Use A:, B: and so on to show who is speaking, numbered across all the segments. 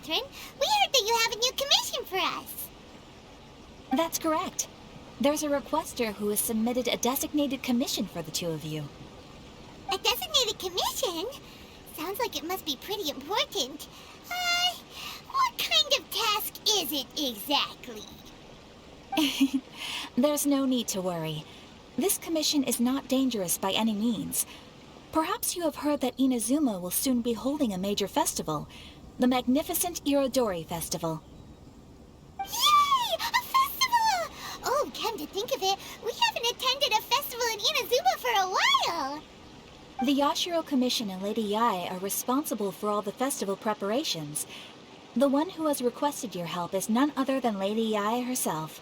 A: Katheryne. We heard that you have a new commission for us.
B: That's correct. There's a requester who has submitted a designated commission for the two of you.
A: A designated commission? Sounds like it must be pretty important. What kind of task is it exactly?
B: There's no need to worry. This commission is not dangerous by any means. Perhaps you have heard that Inazuma will soon be holding a major festival, the magnificent Irodori Festival.
A: Yay! A festival! Oh, come to think of it, we haven't attended a festival in Inazuma for a while.
B: The Yashiro Commission and Lady Yae are responsible for all the festival preparations. The one who has requested your help is none other than Lady Yae herself.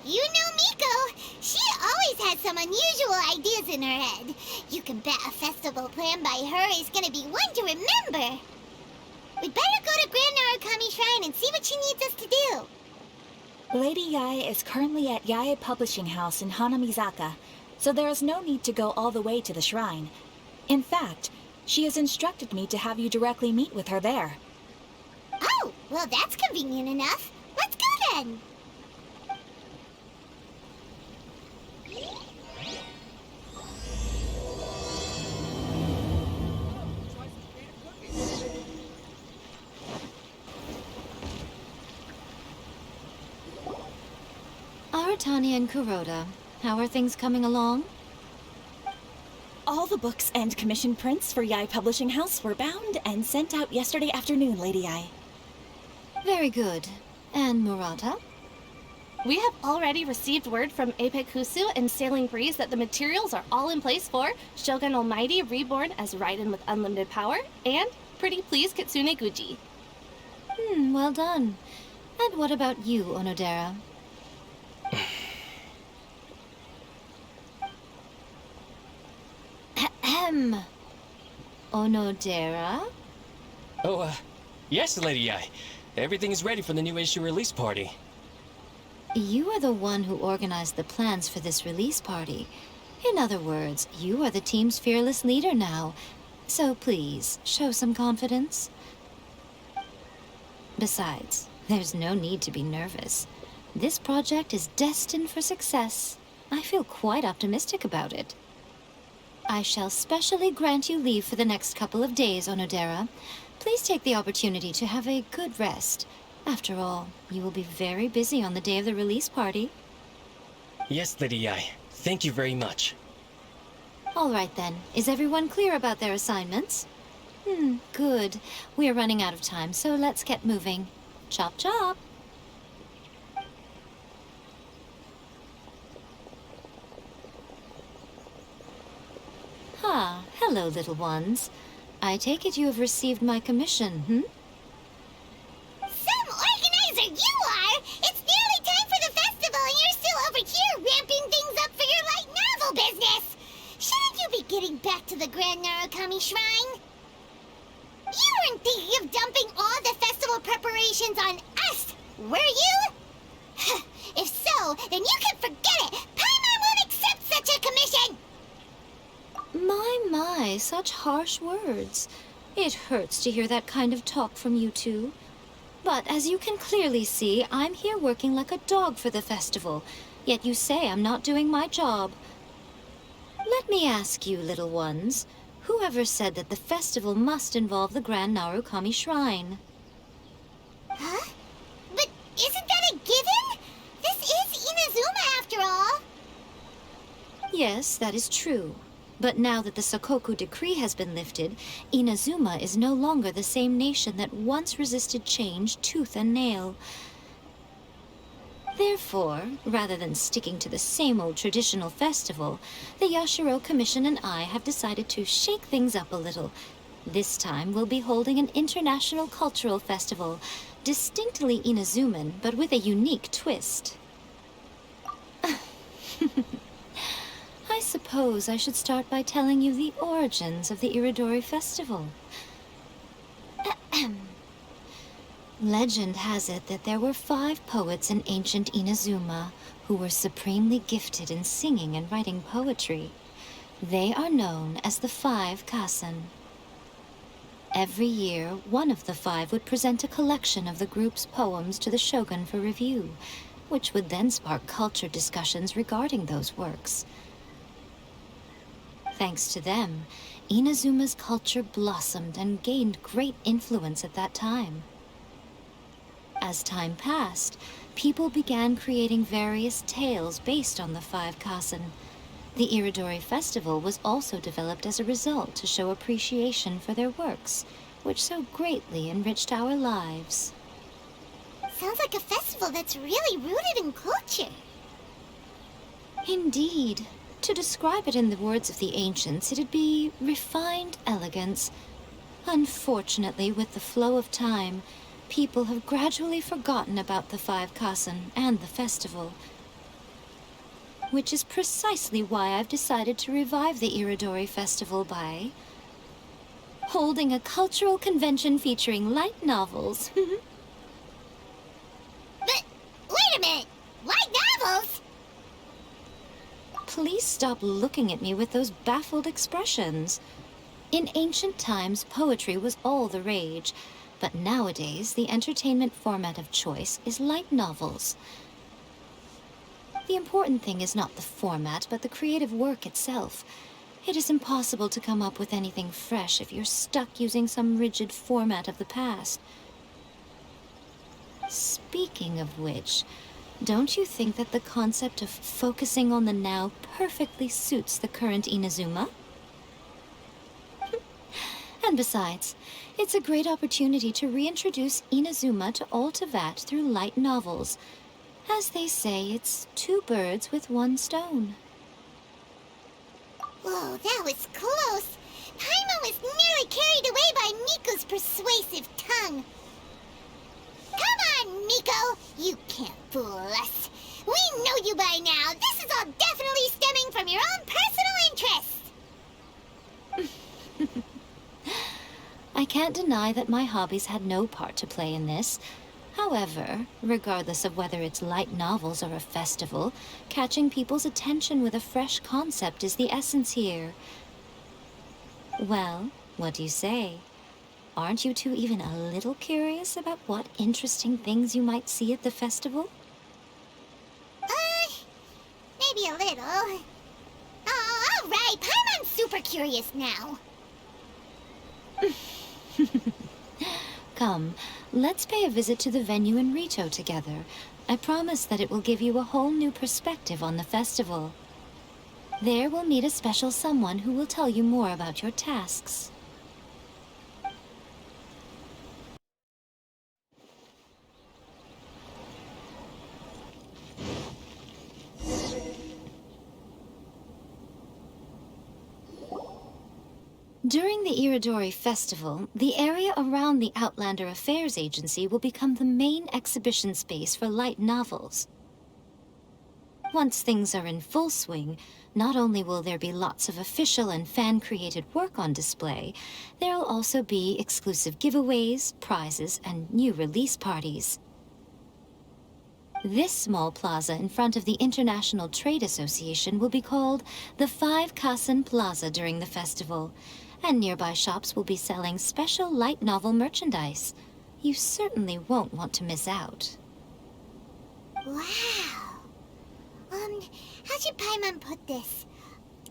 A: You know Miko. She always has some unusual ideas in her head. You can bet a festival planned by her is gonna be one to remember. We'd better go to Grand Narukami Shrine and see what she needs us to do.
B: Lady Yae is currently at Yae Publishing House in Hanamizaka, so there is no need to go all the way to the shrine. In fact, she has instructed me to have you directly meet with her there.
A: Oh, well that's convenient enough. Let's go then.
C: Aratani and Kuroda, how are things coming along?
D: All the books and commission prints for Yae Publishing House were bound and sent out yesterday afternoon, Lady Yae.
C: Very good. And Murata?
E: We have already received word from Apekusu and Sailing Breeze that the materials are all in place for Shogun Almighty reborn as Raiden with unlimited power and Pretty Please Kitsune Guji.
C: Well done. And what about you, Onodera? Ahem. Onodera?
F: Oh, yes, Lady Yae. Everything is ready for the new issue release party.
C: You are the one who organized the plans for this release party. In other words, you are the team's fearless leader now. So please, show some confidence. Besides, there's no need to be nervous. This project is destined for success. I feel quite optimistic about it. I shall specially grant you leave for the next couple of days, Onodera. Please take the opportunity to have a good rest. After all, you will be very busy on the day of the release party.
F: Yes, Lady Yae. Thank you very much.
C: All right then. Is everyone clear about their assignments? Good. We are running out of time, so let's get moving. Chop chop! Hello, little ones. I take it you have received my commission,
A: Some organizer you are! It's nearly time for the festival and you're still over here ramping things up for your light novel business! Shouldn't you be getting back to the Grand Narukami Shrine? You weren't thinking of dumping all the festival preparations on us, were you? If so, then you can forget it! Paimon won't accept such a commission!
C: My, such harsh words. It hurts to hear that kind of talk from you two. But as you can clearly see, I'm here working like a dog for the festival, yet you say I'm not doing my job. Let me ask you, little ones, whoever said that the festival must involve the Grand Narukami Shrine?
A: Huh? But isn't that a given? This is Inazuma after all.
C: Yes, that is true. But now that the Sakoku decree has been lifted, Inazuma is no longer the same nation that once resisted change tooth and nail. Therefore, rather than sticking to the same old traditional festival, the Yashiro Commission and I have decided to shake things up a little. This time we'll be holding an international cultural festival, distinctly Inazuman, but with a unique twist. I suppose I should start by telling you the origins of the Irodori festival. Legend has it that there were 5 poets in ancient Inazuma who were supremely gifted in singing and writing poetry. They are known as the 5 Kasen. Every year, one of the 5 would present a collection of the group's poems to the shogun for review, which would then spark culture discussions regarding those works. Thanks to them, Inazuma's culture blossomed and gained great influence at that time. As time passed, people began creating various tales based on the 5 Cutszene. The Irodori festival was also developed as a result to show appreciation for their works, which so greatly enriched our lives.
A: Sounds like a festival that's really rooted in culture.
C: Indeed. To describe it in the words of the ancients, it'd be refined elegance. Unfortunately, with the flow of time, people have gradually forgotten about the 5 Cutszene and the festival. Which is precisely why I've decided to revive the Irodori festival by holding a cultural convention featuring light novels.
A: But wait a minute! Light novels?
C: Please stop looking at me with those baffled expressions. In ancient times, poetry was all the rage, but nowadays the entertainment format of choice is light novels. The important thing is not the format, but the creative work itself. It is impossible to come up with anything fresh if you're stuck using some rigid format of the past. Speaking of which, don't you think that the concept of focusing on the now perfectly suits the current Inazuma? And besides, it's a great opportunity to reintroduce Inazuma to all Teyvat through light novels. As they say, it's 2 birds with 1 stone.
A: Whoa, that was close. Paimon was nearly carried away by Miko's persuasive tongue. Come on, Miko! You can't fool us. We know you by now. This is all definitely stemming from your own personal interest.
C: I can't deny that my hobbies had no part to play in this. However, regardless of whether it's light novels or a festival, catching people's attention with a fresh concept is the essence here. Well, what do you say? Aren't you two even a little curious about what interesting things you might see at the festival?
A: Maybe a little. Oh, all right. Paimon's super curious now.
C: Come, let's pay a visit to the venue in Ritou together. I promise that it will give you a whole new perspective on the festival. There we'll meet a special someone who will tell you more about your tasks. During the Irodori Festival, the area around the Outlander Affairs Agency will become the main exhibition space for light novels. Once things are in full swing, not only will there be lots of official and fan-created work on display, there'll also be exclusive giveaways, prizes, and new release parties. This small plaza in front of the International Trade Association will be called the 5 Cutszene Plaza during the festival, and nearby shops will be selling special light novel merchandise. You certainly won't want to miss out.
A: Wow. How should Paimon put this?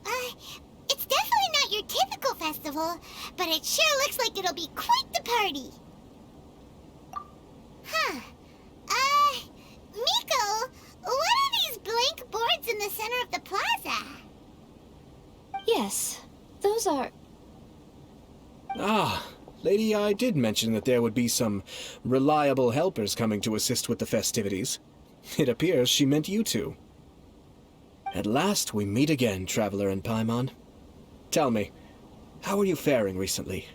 A: It's definitely not your typical festival, but it sure looks like it'll be quite the party. Huh. Miko, what are these blank boards in the center of the plaza?
C: Yes, those are...
G: Ah, Lady Yae did mention that there would be some reliable helpers coming to assist with the festivities. It appears she meant you two. At last we meet again, Traveler and Paimon. Tell me, how are you faring recently?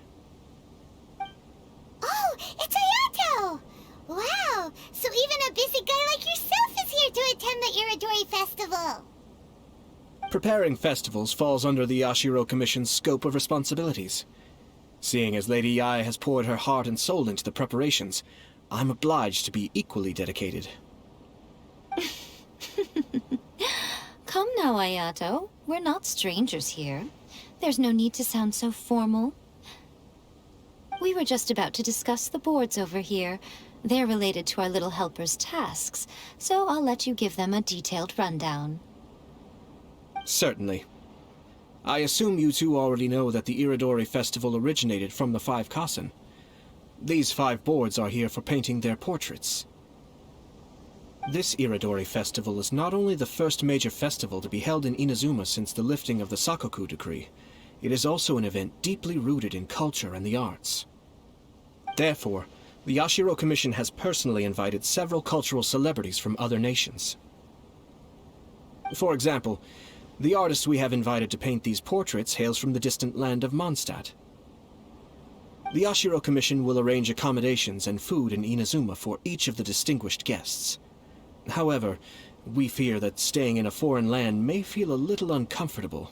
A: Oh, it's Ayato! Wow, so even a busy guy like yourself is here to attend the Irodori Festival.
G: Preparing festivals falls under the Yashiro Commission's scope of responsibilities. Seeing as Lady Yae has poured her heart and soul into the preparations, I'm obliged to be equally dedicated.
C: Come now, Ayato. We're not strangers here. There's no need to sound so formal. We were just about to discuss the boards over here. They're related to our little helper's tasks, so I'll let you give them a detailed rundown.
G: Certainly. I assume you two already know that the Irodori festival originated from the 5 Kasen. These 5 boards are here for painting their portraits. This Irodori festival is not only the first major festival to be held in Inazuma since the lifting of the Sakoku decree, it is also an event deeply rooted in culture and the arts. Therefore, the Yashiro Commission has personally invited several cultural celebrities from other nations. For example, the artist we have invited to paint these portraits hails from the distant land of Mondstadt. The Yashiro Commission will arrange accommodations and food in Inazuma for each of the distinguished guests. However, we fear that staying in a foreign land may feel a little uncomfortable.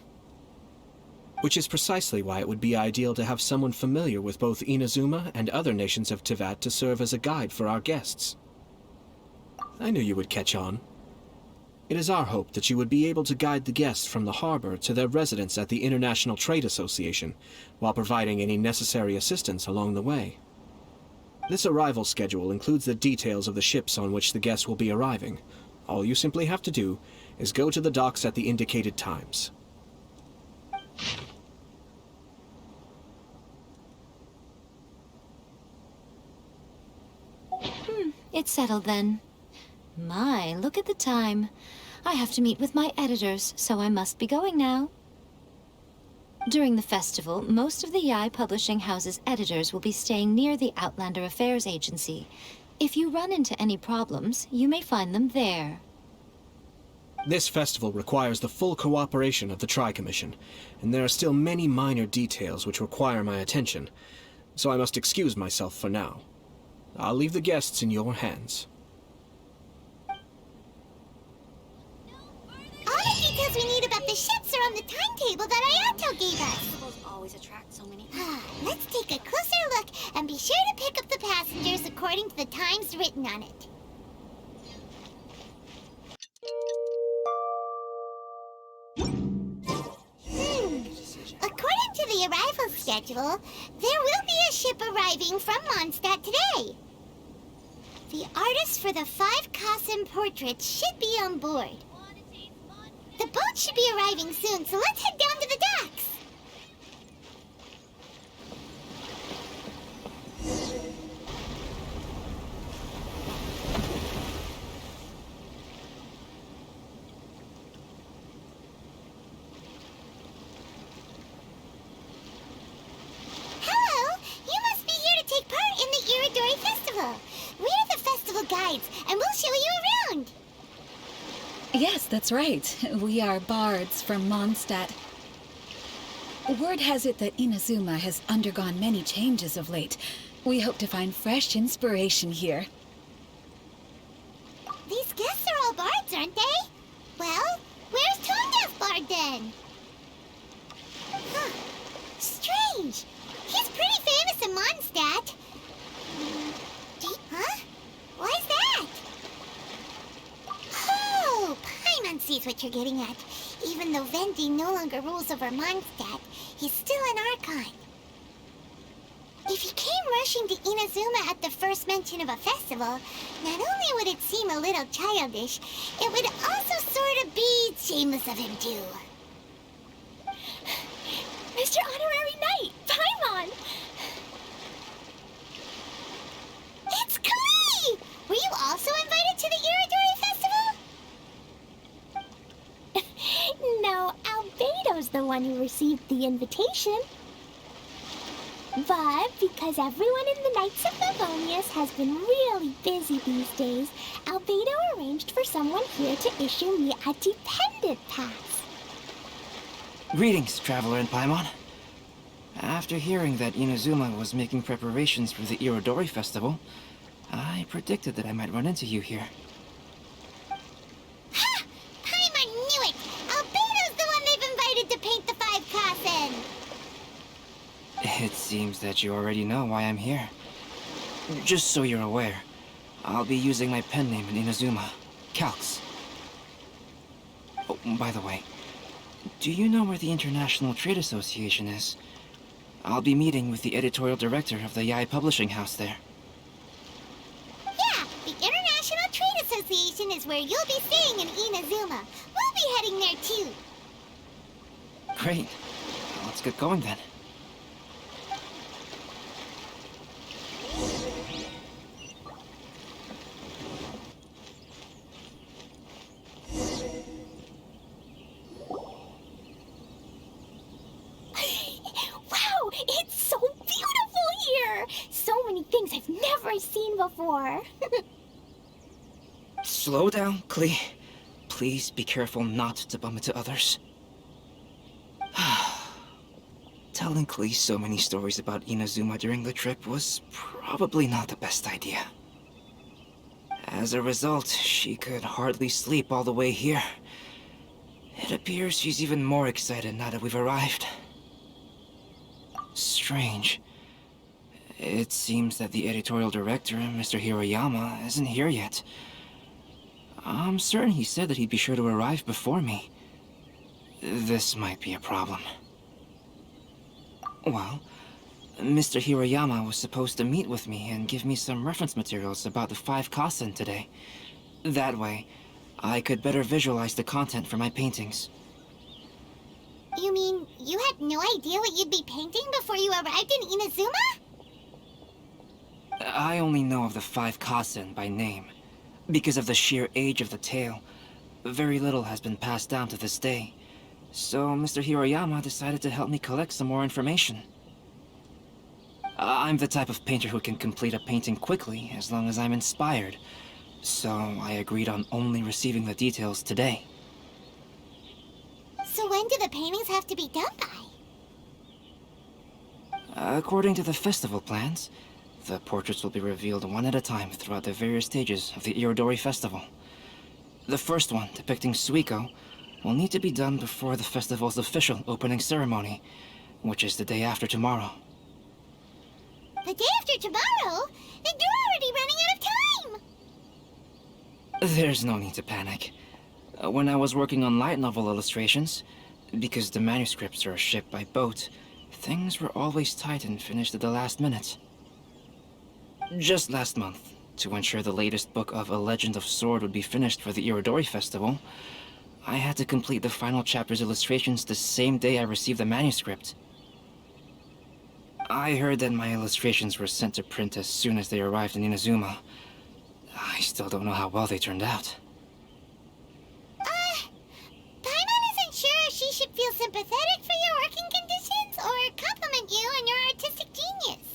G: Which is precisely why it would be ideal to have someone familiar with both Inazuma and other nations of Teyvat to serve as a guide for our guests. I knew you would catch on. It is our hope that you would be able to guide the guests from the harbor to their residence at the International Trade Association, while providing any necessary assistance along the way. This arrival schedule includes the details of the ships on which the guests will be arriving. All you simply have to do is go to the docks at the indicated times.
C: It's settled then. My, look at the time. I have to meet with my editors, so I must be going now. During the festival, most of the Yae Publishing House's editors will be staying near the Outlander Affairs Agency. If you run into any problems, you may find them there.
G: This festival requires the full cooperation of the Tri-Commission, and there are still many minor details which require my attention, so I must excuse myself for now. I'll leave the guests in your hands.
A: All the details we need about the ships are on the timetable that Ayato gave us.
C: Always attract so many.
A: Let's take a closer look and be sure to pick up the passengers according to the times written on it. According to the arrival schedule, there will be a ship arriving from Mondstadt today. The artist for the 5 Kasen portraits should be on board. The boat should be arriving soon, so let's head down to the docks. Hello! You must be here to take part in the Irodori Festival. We're the festival guides, and we'll show you around.
H: Yes, that's right. We are bards from Mondstadt. Word has it that Inazuma has undergone many changes of late. We hope to find fresh inspiration here.
A: These guests are all bards, aren't they? Well, where's Tone-Deaf Bard then? Huh. Strange. He's pretty famous in Mondstadt. Huh? Why's that? Oh, Paimon sees what you're getting at. Even though Venti no longer rules over Mondstadt, he's still an Archon. If he came rushing to Inazuma at the first mention of a festival, not only would it seem a little childish, it would also sort of be shameless of him too.
D: Mr. Honorary Knight, Paimon!
A: It's Klee! Were you also invited to the Irodori Festival?
I: No, Albedo's the one who received the invitation. But because everyone in the Knights of Favonius has been really busy these days, Albedo arranged for someone here to issue me a dependent pass.
J: Greetings, Traveler and Paimon. After hearing that Inazuma was making preparations for the Irodori Festival, I predicted that I might run into you here.
A: Ha! Paimon knew it! Albedo's the one they've invited to paint the 5 Kasen!
J: It seems that you already know why I'm here. Just so you're aware, I'll be using my pen name in Inazuma, Calx. Oh, by the way, do you know where the International Trade Association is? I'll be meeting with the editorial director of the Yae publishing house there.
A: Yeah, the International Trade Association is where you'll be staying in Inazuma. We'll be heading there too.
J: Great. Let's get going then.
I: Wow, it's so beautiful here! So many things I've never seen before.
J: Slow down, Klee. Please be careful not to bump into others. Telling Klee so many stories about Inazuma during the trip was probably not the best idea. As a result, she could hardly sleep all the way here. It appears she's even more excited now that we've arrived. Strange. It seems that the editorial director, Mr. Hiroyama, isn't here yet. I'm certain he said that he'd be sure to arrive before me. This might be a problem. Well, Mr. Hiroyama was supposed to meet with me and give me some reference materials about the 5 Kassen today. That way, I could better visualize the content for my paintings.
A: You mean you had no idea what you'd be painting before you arrived in Inazuma?
J: I only know of the 5 Kassen by name. Because of the sheer age of the tale, very little has been passed down to this day. So Mr. Hiroyama decided to help me collect some more information. I'm the type of painter who can complete a painting quickly as long as I'm inspired. So I agreed on only receiving the details today.
A: So when do the paintings have to be done by?
J: According to the festival plans, the portraits will be revealed one at a time throughout the various stages of the Irodori festival. The first one, depicting Suikou, will need to be done before the festival's official opening ceremony, which is the day after tomorrow.
A: The day after tomorrow? Then you're already running out of time!
J: There's no need to panic. When I was working on light novel illustrations, because the manuscripts are shipped by boat, things were always tight and finished at the last minute. Just last month, to ensure the latest book of A Legend of Sword would be finished for the Irodori festival, I had to complete the final chapter's illustrations the same day I received the manuscript. I heard that my illustrations were sent to print as soon as they arrived in Inazuma. I still don't know how well they turned out.
A: Paimon isn't sure she should feel sympathetic for your working conditions or compliment you on your artistic genius.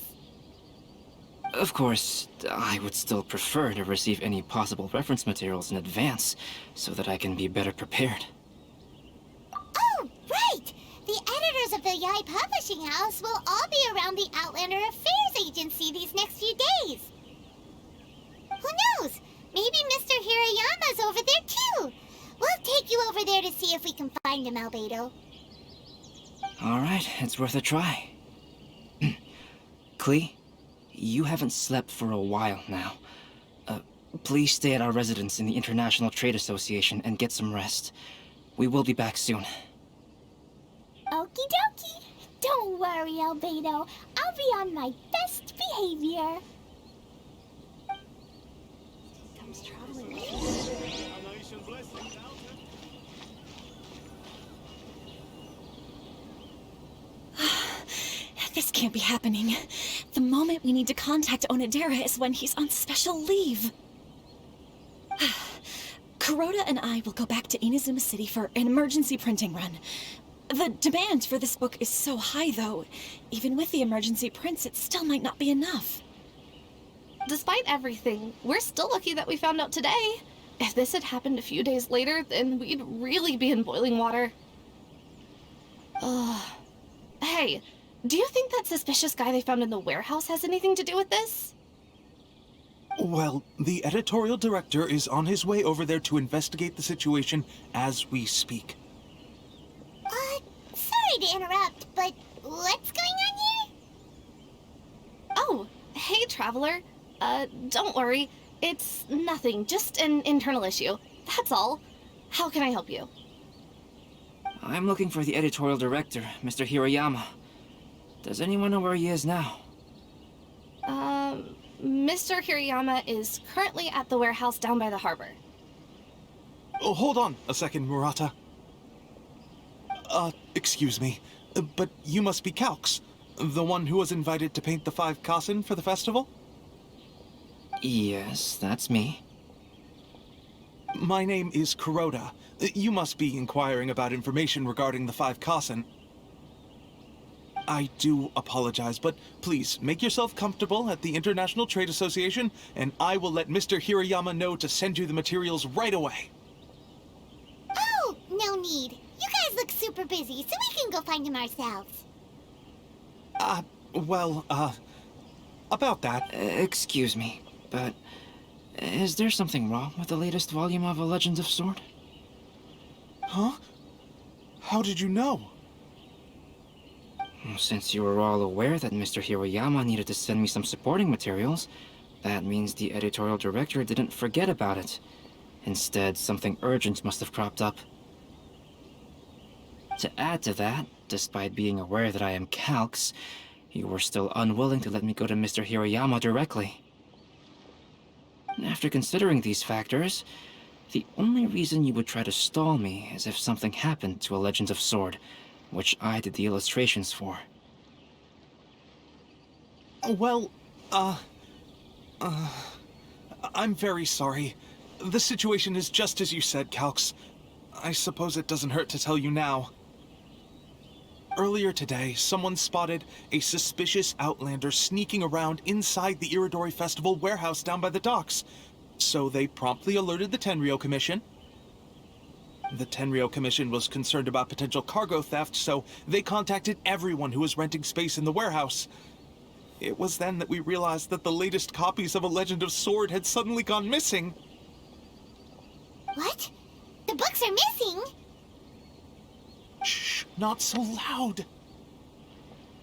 J: Of course, I would still prefer to receive any possible reference materials in advance, so that I can be better prepared.
A: Oh, right! The editors of the Yae Publishing House will all be around the Outlander Affairs Agency these next few days. Who knows? Maybe Mr. Hiroyama's over there too. We'll take you over there to see if we can find him, Albedo.
J: Alright, it's worth a try. Klee, you haven't slept for a while now. Please stay at our residence in the International Trade Association and get some rest. We will be back soon.
I: Okie dokie. Don't worry, Albedo. I'll be on my best behavior.
D: This can't be happening. The moment we need to contact Onodera is when he's on special leave. Kuroda and I will go back to Inazuma City for an emergency printing run. The demand for this book is so high, though. Even with the emergency prints, it still might not be enough.
E: Despite everything, we're still lucky that we found out today. If this had happened a few days later, then we'd really be in boiling water. Hey, do you think that suspicious guy they found in the warehouse has anything to do with this?
K: Well, the editorial director is on his way over there to investigate the situation as we speak.
A: Sorry to interrupt, but what's going on here?
E: Oh, hey, Traveler. Don't worry. It's nothing, just an internal issue. That's all. How can I help you?
J: I'm looking for the editorial director, Mr. Hiroyama. Does anyone know where he is now?
E: Mr. Hirayama is currently at the warehouse down by the harbor.
K: Oh, hold on a second, Murata. Excuse me, but you must be Calx, the one who was invited to paint the 5 Kassen for the festival?
J: Yes, that's me.
K: My name is Kuroda. You must be inquiring about information regarding the 5 Kassen. I do apologize, but please make yourself comfortable at the International Trade Association, and I will let Mr. Hirayama know to send you the materials right away.
A: Oh, no need. You guys look super busy, so we can go find him ourselves.
K: About that.
J: Excuse me, but is there something wrong with the latest volume of A Legend of Sword?
K: Huh? How did you know?
J: Since you were all aware that Mr. Hirayama needed to send me some supporting materials, that means the editorial director didn't forget about it. Instead, something urgent must have cropped up. To add to that, despite being aware that I am Calx, you were still unwilling to let me go to Mr. Hirayama directly. After considering these factors, the only reason you would try to stall me is if something happened to A Legend of Sword, which I did the illustrations for.
K: Well, I'm very sorry. The situation is just as you said, Calx. I suppose it doesn't hurt to tell you now. Earlier today, someone spotted a suspicious outlander sneaking around inside the Irodori Festival warehouse down by the docks. So they promptly alerted the Tenryou Commission. The Tenryou Commission was concerned about potential cargo theft, so they contacted everyone who was renting space in the warehouse. It was then that we realized that the latest copies of A Legend of Sword had suddenly gone missing.
A: What? The books are missing?
K: Shh, not so loud.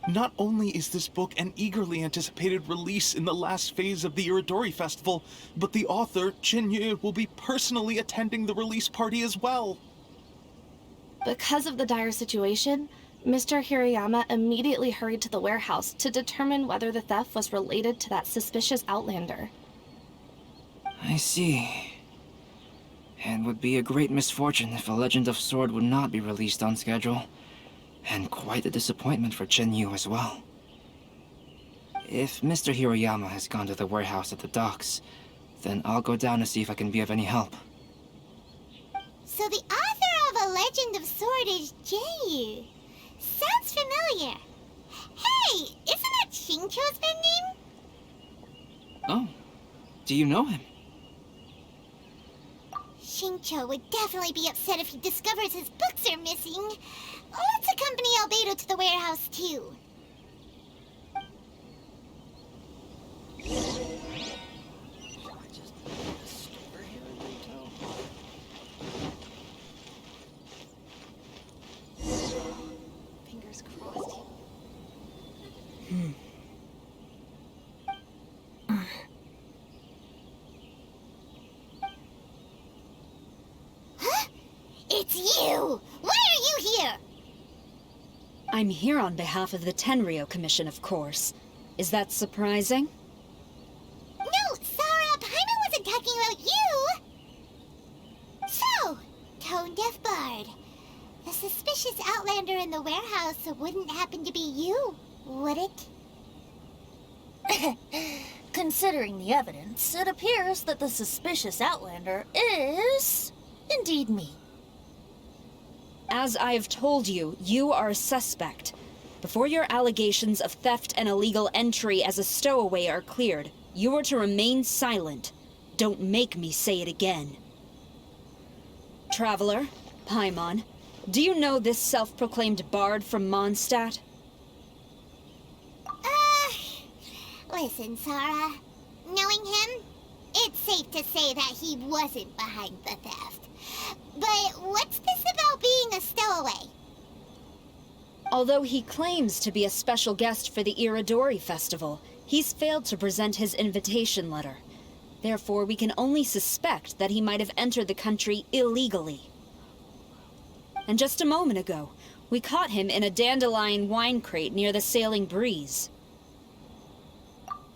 K: Not only is this book an eagerly anticipated release in the last phase of the Irodori Festival, but the author, Jinyu, will be personally attending the release party as well.
E: Because of the dire situation, Mr. Hirayama immediately hurried to the warehouse to determine whether the theft was related to that suspicious outlander.
J: I see. It would be a great misfortune if A Legend of Sword would not be released on schedule. And quite a disappointment for Jinyu as well. If Mr. Hirayama has gone to the warehouse at the docks, then I'll go down to see if I can be of any help.
A: So the author of A Legend of Sword is Yae. Sounds familiar. Hey, isn't that Shincho's pen name?
J: Oh, do you know him?
A: Shincho would definitely be upset if he discovers his books are missing. Let's accompany Albedo to the warehouse, too.
E: Fingers crossed.
A: Huh? It's you! Why are you here?
L: I'm here on behalf of the Tenryou Commission, of course. Is that surprising?
A: No, Sarah, Paimon wasn't talking about you! So, tone-deaf bard. The suspicious outlander in the warehouse wouldn't happen to be you, would it?
M: Considering the evidence, it appears that the suspicious outlander is indeed me.
L: As I have told you, you are a suspect. Before your allegations of theft and illegal entry as a stowaway are cleared, you are to remain silent. Don't make me say it again. Traveler, Paimon, do you know this self-proclaimed bard from Mondstadt?
A: Listen, Sarah. Knowing him, it's safe to say that he wasn't behind the theft. But what's this about being a stowaway?
L: Although he claims to be a special guest for the Irodori Festival, he's failed to present his invitation letter. Therefore, we can only suspect that he might have entered the country illegally. And just a moment ago, We caught him in a dandelion wine crate near the Sailing Breeze.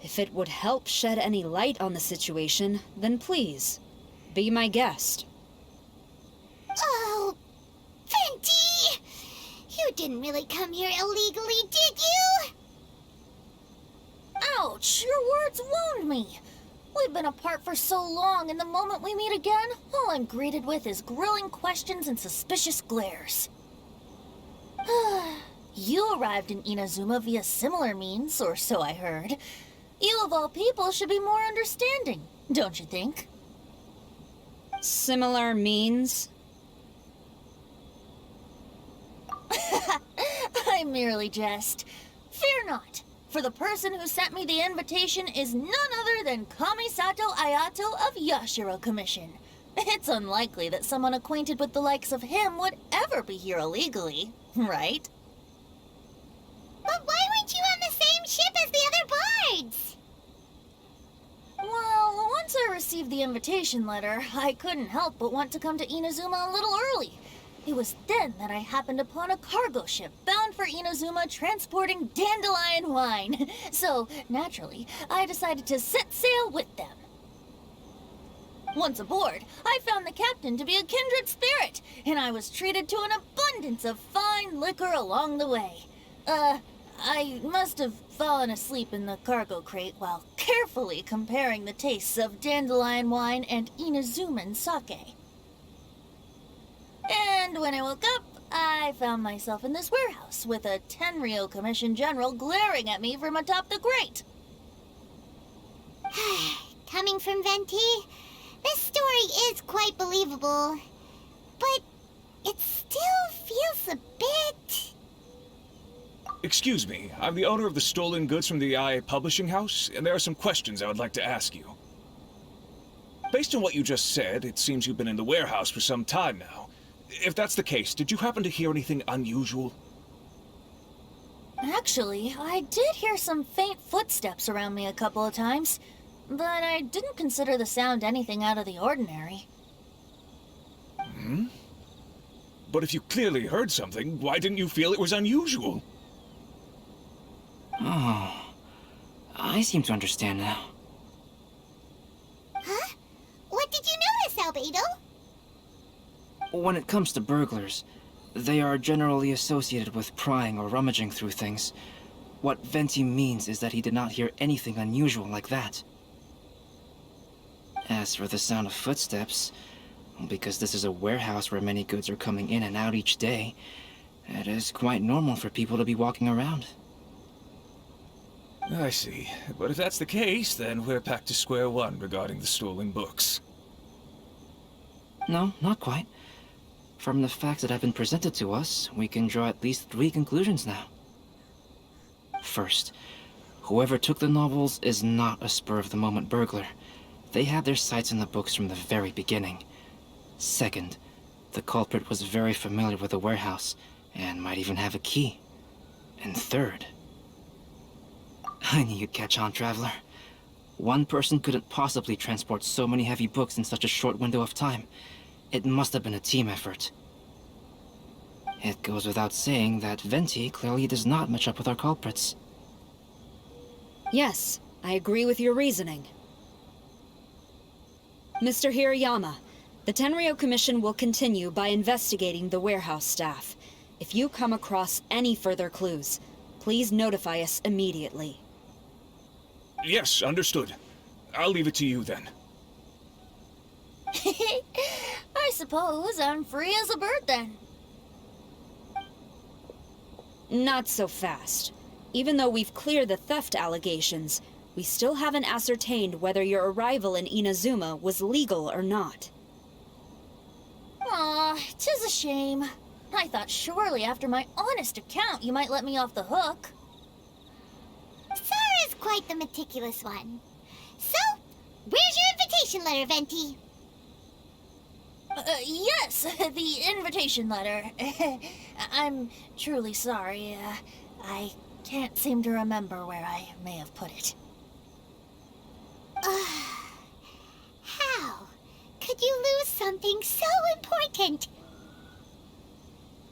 L: If it would help shed any light on the situation, then please, be my guest.
A: Oh, Venti! You didn't really come here illegally, did you?
M: Ouch! Your words wound me. We've been apart for so long, and the moment we meet again, all I'm greeted with is grilling questions and suspicious glares. You arrived in Inazuma via similar means, or so I heard. You of all people should be more understanding, don't you think?
L: Similar means?
M: I merely jest. Fear not, for the person who sent me the invitation is none other than Kamisato Ayato of Yashiro Commission. It's unlikely that someone acquainted with the likes of him would ever be here illegally, right?
A: But why weren't you on the same ship as the other bards?
M: Well, once I received the invitation letter, I couldn't help but want to come to Inazuma a little early. It was then that I happened upon a cargo ship bound for Inazuma transporting dandelion wine. So, naturally, I decided to set sail with them. Once aboard, I found the captain to be a kindred spirit, and I was treated to an abundance of fine liquor along the way. I must have fallen asleep in the cargo crate while carefully comparing the tastes of dandelion wine and Inazuman sake. And when I woke up, I found myself in this warehouse with a Tenryou Commission General glaring at me from atop the grate.
A: Coming from Venti, this story is quite believable. But it still feels a bit...
N: Excuse me, I'm the owner of the stolen goods from the Yae publishing house, and there are some questions I would like to ask you. Based on what you just said, it seems you've been in the warehouse for some time now. If that's the case, did you happen to hear anything unusual?
M: Actually, I did hear some faint footsteps around me a couple of times, but I didn't consider the sound anything out of the ordinary.
N: Hmm? But if you clearly heard something, why didn't you feel it was unusual?
J: Oh, I seem to understand now.
A: Huh? What did you notice, Albedo?
J: When it comes to burglars, they are generally associated with prying or rummaging through things. What Venti means is that he did not hear anything unusual like that. As for the sound of footsteps, because this is a warehouse where many goods are coming in and out each day, it is quite normal for people to be walking around.
N: I see. But if that's the case, then we're back to square one regarding the stolen books.
J: No, not quite. From the facts that have been presented to us, we can draw at least 3 conclusions now. First, whoever took the novels is not a spur-of-the-moment burglar. They had their sights on the books from the very beginning. Second, the culprit was very familiar with the warehouse, and might even have a key. And third... I knew you'd catch on, Traveler. One person couldn't possibly transport so many heavy books in such a short window of time. It must have been a team effort. It goes without saying that Venti clearly does not match up with our culprits.
L: Yes, I agree with your reasoning. Mr. Hirayama, the Tenryou Commission will continue by investigating the warehouse staff. If you come across any further clues, please notify us immediately.
N: Yes, understood. I'll leave it to you then.
M: I suppose I'm free as a bird then.
L: Not so fast. Even though we've cleared the theft allegations, we still haven't ascertained whether your arrival in Inazuma was legal or not.
M: Aw, 'tis a shame. I thought surely after my honest account you might let me off the hook.
A: Sara's quite the meticulous one. So, where's your invitation letter, Venti?
M: Yes, the invitation letter. I'm truly sorry. I can't seem to remember where I may have put it.
A: How could you lose something so important?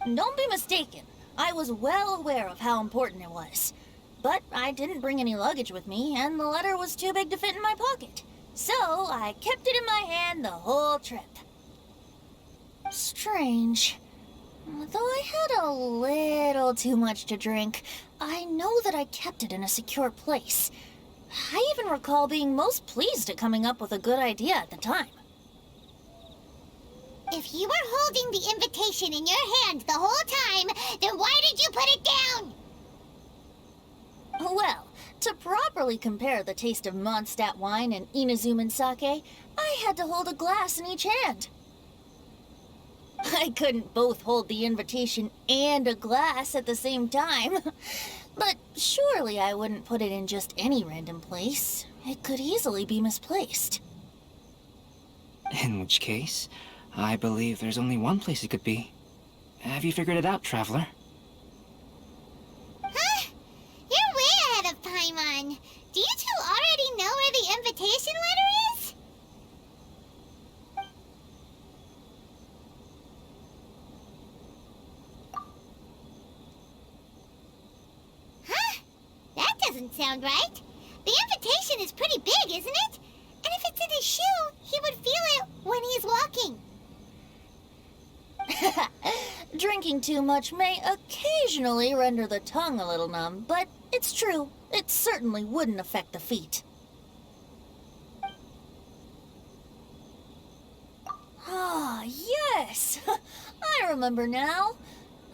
M: Don't be mistaken. I was well aware of how important it was. But I didn't bring any luggage with me, and the letter was too big to fit in my pocket. So I kept it in my hand the whole trip. Strange. Though I had a little too much to drink, I know that I kept it in a secure place. I even recall being most pleased at coming up with a good idea at the time.
A: If you were holding the invitation in your hand the whole time, then why did you put it down?
M: Well, to properly compare the taste of Mondstadt wine and Inazuman sake, I had to hold a glass in each hand. I couldn't both hold the invitation and a glass at the same time. But surely I wouldn't put it in just any random place. It could easily be misplaced.
J: In which case, I believe there's only one place it could be. Have you figured it out, Traveler?
A: Huh? You're way ahead of Paimon. Do you two already know where the invitation letter is? Huh? That doesn't sound right. The invitation is pretty big, isn't it? And if it's in his shoe, he would feel it when he's walking.
M: Drinking too much may occasionally render the tongue a little numb, but it's true. It certainly wouldn't affect the feet. Ah, yes! I remember now.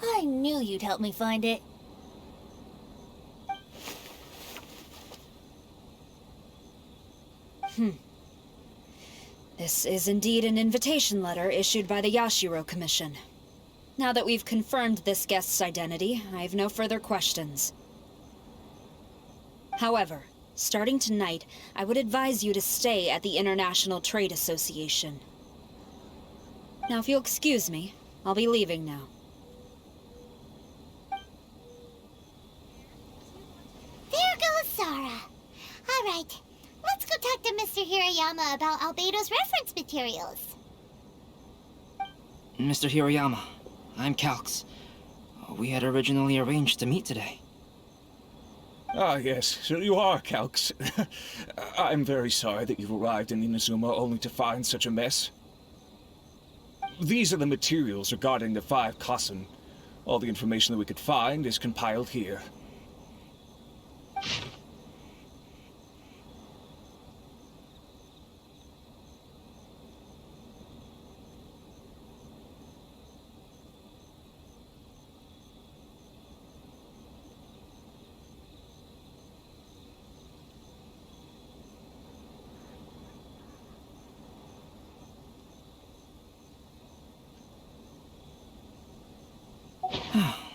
M: I knew you'd help me find it.
L: This is indeed an invitation letter issued by the Yashiro Commission. Now that we've confirmed this guest's identity, I have no further questions. However, starting tonight, I would advise you to stay at the International Trade Association. Now, if you'll excuse me, I'll be leaving now.
A: There goes Sara. All right. Let's go talk to Mr. Hirayama about Albedo's reference materials.
J: Mr. Hirayama, I'm Calx. We had originally arranged to meet today.
N: Ah, yes, so you are Calx. I'm very sorry that you've arrived in Inazuma only to find such a mess. These are the materials regarding the 5 Cutszene. All the information that we could find is compiled here.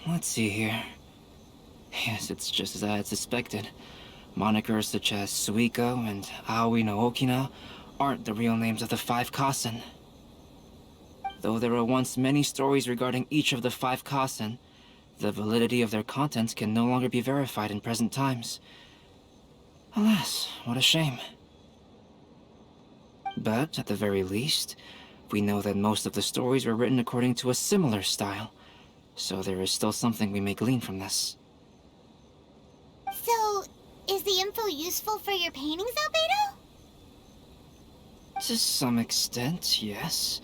J: Let's see here. Yes, it's just as I had suspected. Monikers such as Suikou and Aoi no Okina aren't the real names of the 5 Cutszene. Though there were once many stories regarding each of the 5 Cutszene, the validity of their contents can no longer be verified in present times. Alas, what a shame. But, at the very least, we know that most of the stories were written according to a similar style. So there is still something we may glean from this.
A: So, is the info useful for your paintings, Albedo?
J: To some extent, yes.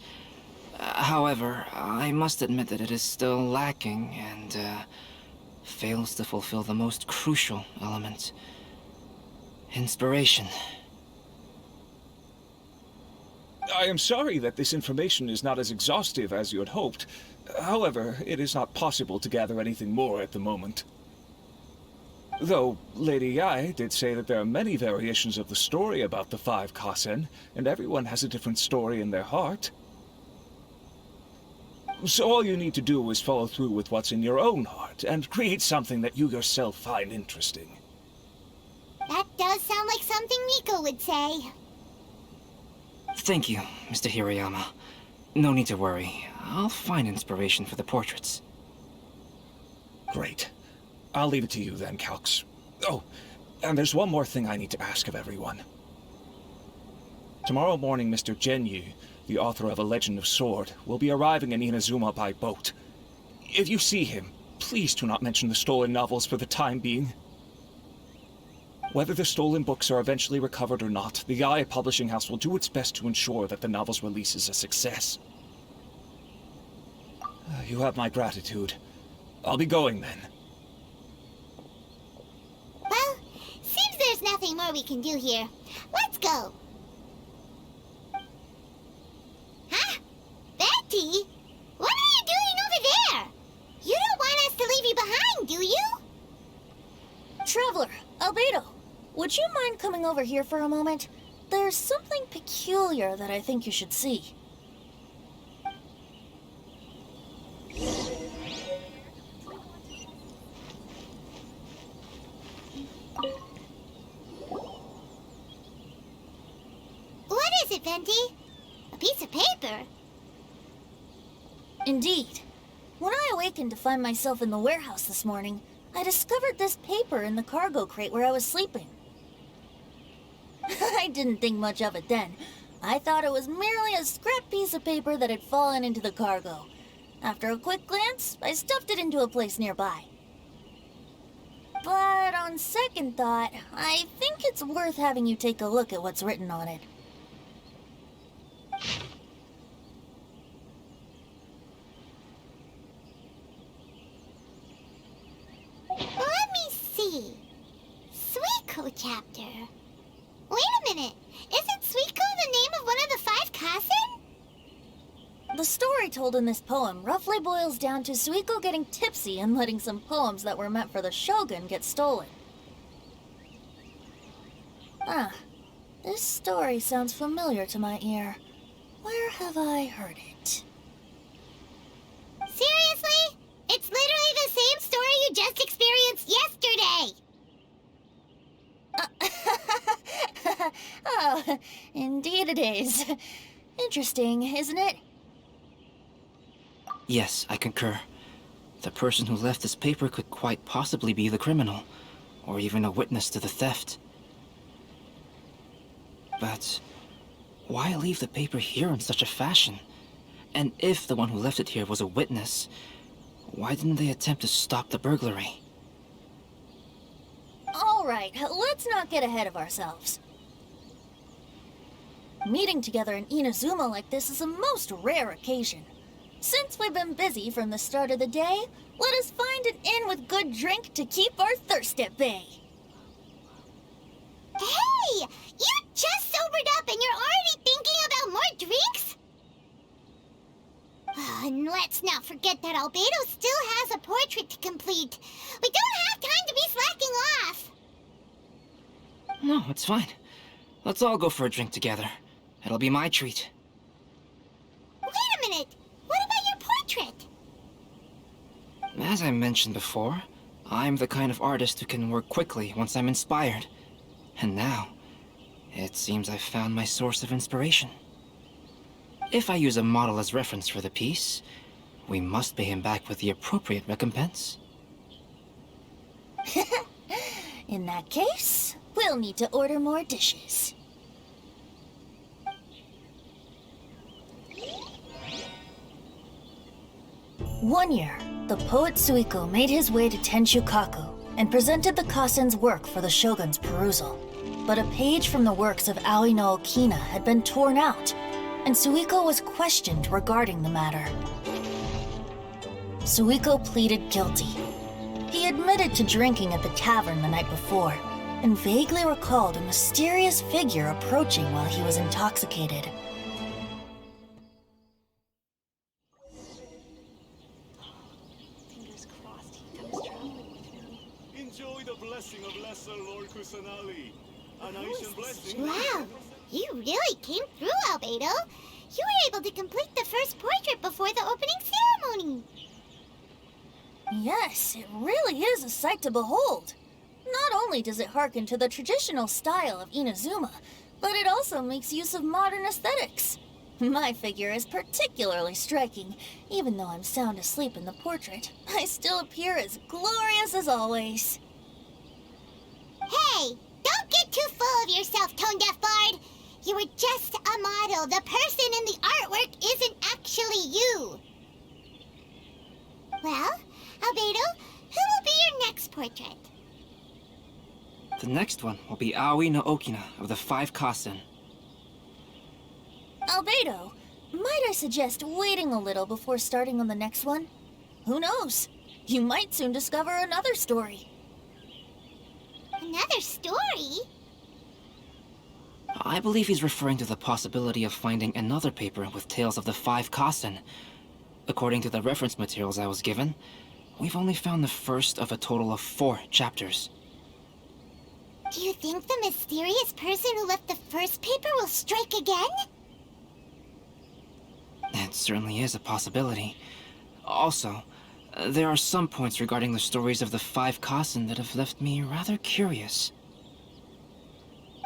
J: However, I must admit that it is still lacking and fails to fulfill the most crucial element. Inspiration.
N: I am sorry that this information is not as exhaustive as you had hoped. However, it is not possible to gather anything more at the moment. Though, Lady Yae did say that there are many variations of the story about the 5 Cutszene, and everyone has a different story in their heart. So all you need to do is follow through with what's in your own heart, and create something that you yourself find interesting.
A: That does sound like something Miko would say.
J: Thank you, Mr. Hirayama. No need to worry. I'll find inspiration for the portraits.
N: Great. I'll leave it to you then, Calx. Oh, and there's one more thing I need to ask of everyone. Tomorrow morning, Mr. Genyu, the author of A Legend of Sword, will be arriving in Inazuma by boat. if you see him, please do not mention the stolen novels for the time being. Whether the stolen books are eventually recovered or not, the Yae Publishing House will do its best to ensure that the novel's release is a success. You have my gratitude. I'll be going then.
A: Well, seems there's nothing more we can do here. Let's go. Huh? Venti? What are you doing over there? You don't want us to leave you behind, do you?
M: Traveler, Albedo, would you mind coming over here for a moment? There's something peculiar that I think you should see.
A: What is it, Venti? A piece of paper?
M: Indeed. When I awakened to find myself in the warehouse this morning, I discovered this paper in the cargo crate where I was sleeping. I didn't think much of it then. I thought it was merely a scrap piece of paper that had fallen into the cargo. After a quick glance, I stuffed it into a place nearby. But on second thought, I think it's worth having you take a look at what's written on it.
A: Let me see. Suikou chapter. Wait a minute. Isn't Suikou the name of one of the 5 Cutszene?
M: The story told in this poem roughly boils down to Suikou getting tipsy and letting some poems that were meant for the shogun get stolen. Ah, this story sounds familiar to my ear. Where have I heard it?
A: Seriously? It's literally the same story you just experienced yesterday!
M: Oh, indeed it is. Interesting, isn't it?
J: Yes, I concur. The person who left this paper could quite possibly be the criminal, or even a witness to the theft. But why leave the paper here in such a fashion? And if the one who left it here was a witness, why didn't they attempt to stop the burglary?
M: All right, let's not get ahead of ourselves. Meeting together in Inazuma like this is a most rare occasion. Since we've been busy from the start of the day, let us find an inn with good drink to keep our thirst at bay.
A: Hey! You just sobered up and you're already thinking about more drinks? And let's not forget that Albedo still has a portrait to complete. We don't have time to be slacking off.
J: No, it's fine. Let's all go for a drink together. It'll be my treat.
A: Wait a minute. What about your portrait?
J: As I mentioned before, I'm the kind of artist who can work quickly once I'm inspired. And now, it seems I've found my source of inspiration. If I use a model as reference for the piece, we must pay him back with the appropriate recompense.
M: In that case, we'll need to order more dishes. One year, the poet Suikou made his way to Tenshukaku and presented the Cutzene's work for the shogun's perusal. But a page from the works of Aoi no Okina had been torn out, and Suikou was questioned regarding the matter. Suikou pleaded guilty. He admitted to drinking at the tavern the night before, and vaguely recalled a mysterious figure approaching while he was intoxicated.
O: Enjoy the blessing of Lesser Lord Kusanali. A nice blessing.
A: Wow, you really came through, Albedo. You were able to complete the first portrait before the opening ceremony.
M: Yes, it really is a sight to behold. Not only does it harken to the traditional style of Inazuma, but it also makes use of modern aesthetics. My figure is particularly striking. Even though I'm sound asleep in the portrait, I still appear as glorious as always.
A: Hey, don't get too full of yourself, tone-deaf bard. You were just a model. The person in the artwork isn't actually you. Well, Albedo, who will be your next portrait?
J: The next one will be Aoi no Okina of the 5 Cutszene.
M: Albedo, might I suggest waiting a little before starting on the next one? Who knows? You might soon discover another story.
A: Another story?
J: I believe he's referring to the possibility of finding another paper with tales of the 5 Cutszene. According to the reference materials I was given, we've only found the first of a total of 4 chapters.
A: Do you think the mysterious person who left the first paper will strike again?
J: It certainly is a possibility. Also, there are some points regarding the stories of the 5 Cutszene that have left me rather curious.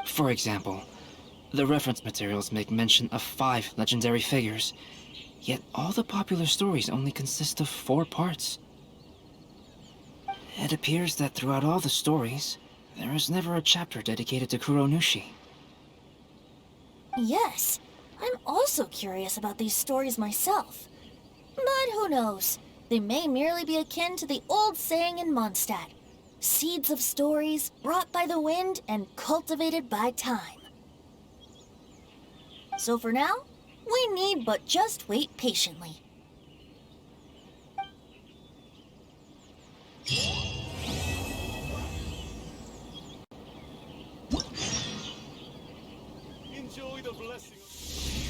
J: For example, the reference materials make mention of 5 legendary figures, yet all the popular stories only consist of 4 parts. It appears that throughout all the stories, there is never a chapter dedicated to Kuronushi.
M: Yes, I'm also curious about these stories myself. But who knows? They may merely be akin to the old saying in Mondstadt. Seeds of stories brought by the wind and cultivated by time. So for now, we need but just wait patiently.
O: Enjoy the blessing.